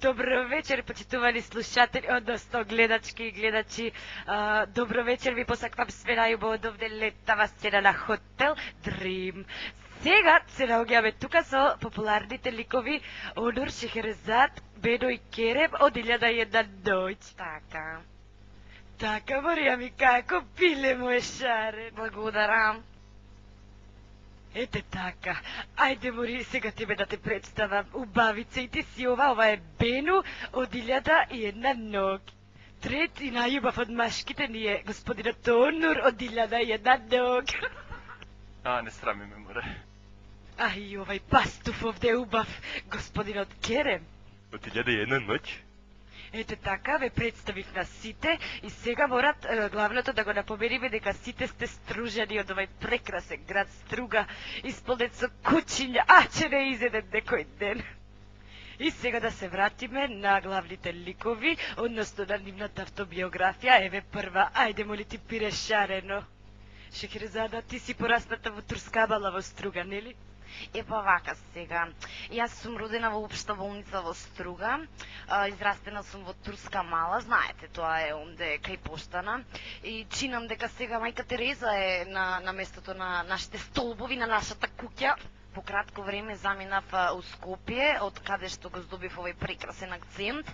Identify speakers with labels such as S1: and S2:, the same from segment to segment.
S1: Добро вечер, почитувани слушатели, односно гледачки и гледачи. Добро вечер, ви посакувам све најубаво од овде летава сцена на Хотел Дрим. Сега се наоѓаме тука со популарните ликови Онур, Шехерезад, Бено и Керем од 1001 ноќ. Така, Марија ми, како пиле моје шарен.
S2: Благодарам.
S1: Ете така, ајде Мори, сега тебе да те представам убавица и ти си ова е Бену од 1001 ноќ. Трет и најубав од машките ни е господинот Онур од 1001 ноќ.
S3: Не срами ме, море.
S1: И овај пастуф овде убав господинот Керем.
S3: Од 1001 ноќ?
S1: Ете така, ве представив на сите и сега морат главното да го напомениме дека сите сте стружени од овај прекрасен град Струга, исполнет со кучиња, че не изеден некој ден. И сега да се вратиме на главните ликови, односно на нивната автобиографија. Еве прва, ајде моли ти пире шарено. Шехерезада, ти си порасната во Турскабала во Струга, нели?
S2: Вака сега. Јас сум родена во општа болница во Струга. Израстена сум во Турска Мала, знаете, тоа е онде кај поштана. И чинам дека сега мајка Тереза е на местото на нашите столбови, на нашата куќа. По кратко време заминав у Скопје, од каде што го здобив овој прекрасен акцент.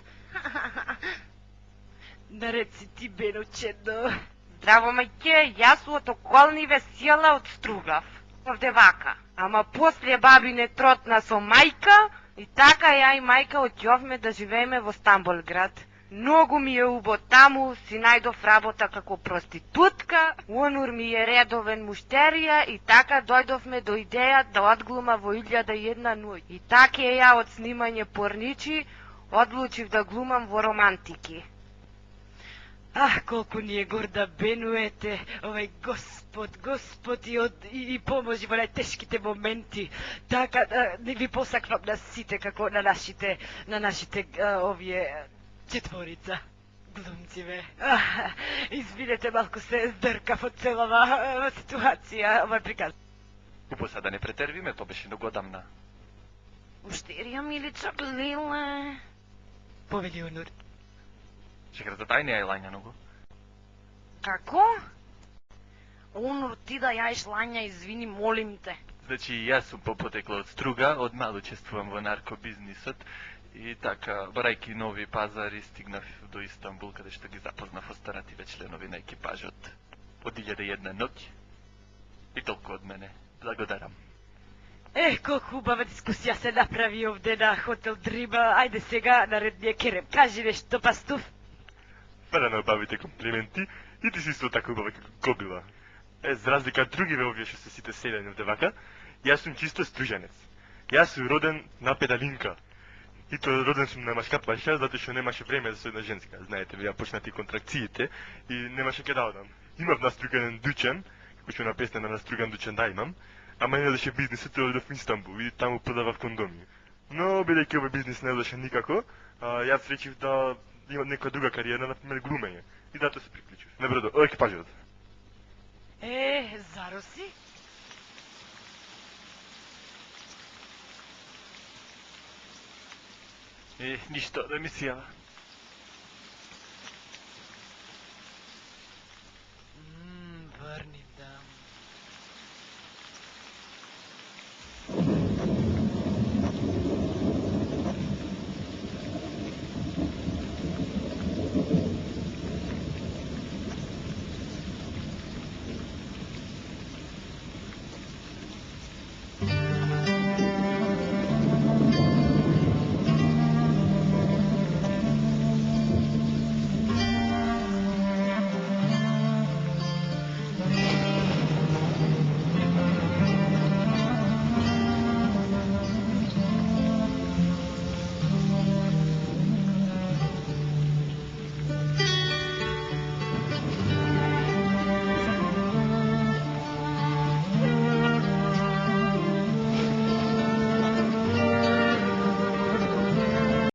S1: Нареци ти, Бено, чедно.
S4: Здраво, мајке, јас од околни весела од Стругав. Овде вака. Ама после бабине тротна со мајка, и така ја и мајка отјовме да живееме во Стамболград. Многу ми е убаво таму, си најдов работа како проститутка, Онур ми е редовен муштерија и така дојдовме до идеја да одглума во 1001 ноќ. И така ја од снимање порничи одлучив да глумам во романтики.
S1: Колку ни е горда Бену, ете, овај Господ и поможи во најтешките моменти. Така, ви посаквам на сите, како на нашите овие четворица глумциве. Извинете, малку се здркав од целава ситуација, овај приказ.
S3: Упоса да не претервиме, тоа беше многу одамна.
S2: Муштерија миличок, леле.
S1: Повели Онур.
S3: Шехерезад, ај не ја лања многу.
S2: Како? Онур, ти да јаеш лања, извини, молим те.
S3: Значи, јас сум попотекла од Струга, од мало учествувам во наркобизнисот и така, барајки нови пазари, стигнав до Истанбул, каде што ги запознав остаративе членови на екипажот од 1001 ноќ. И толку од мене. Благодарам.
S1: Колку убава дискусија се направи овде на Хотел Дрима. Ајде сега, наредније Керем, кажи нешто, пастуф.
S5: Пара на убавите комплименти, и ти си исто така убава како кобила. За разлика од другиве овие што се сите селени овде вака, јас сум чисто струженец. Јас сум роден на педалинка. И тоа роден сум на машка паша, затоа што немаше време за една женска. Знаете, ја почнати контракциите и немаше ке да одам. Имав наструган дучен, како што на песна на наструган дучен да имам, ама не одеше бизнисот, одев во Истанбул и таму продавав кондоми. Но бидејќи овој бизнис не одеше никако, јас речив да имам нека друга кариера, например глумење. И затоа се приклучив. Небредо, ој екипажот.
S1: Зароси?
S3: Ништо, да ми си јава.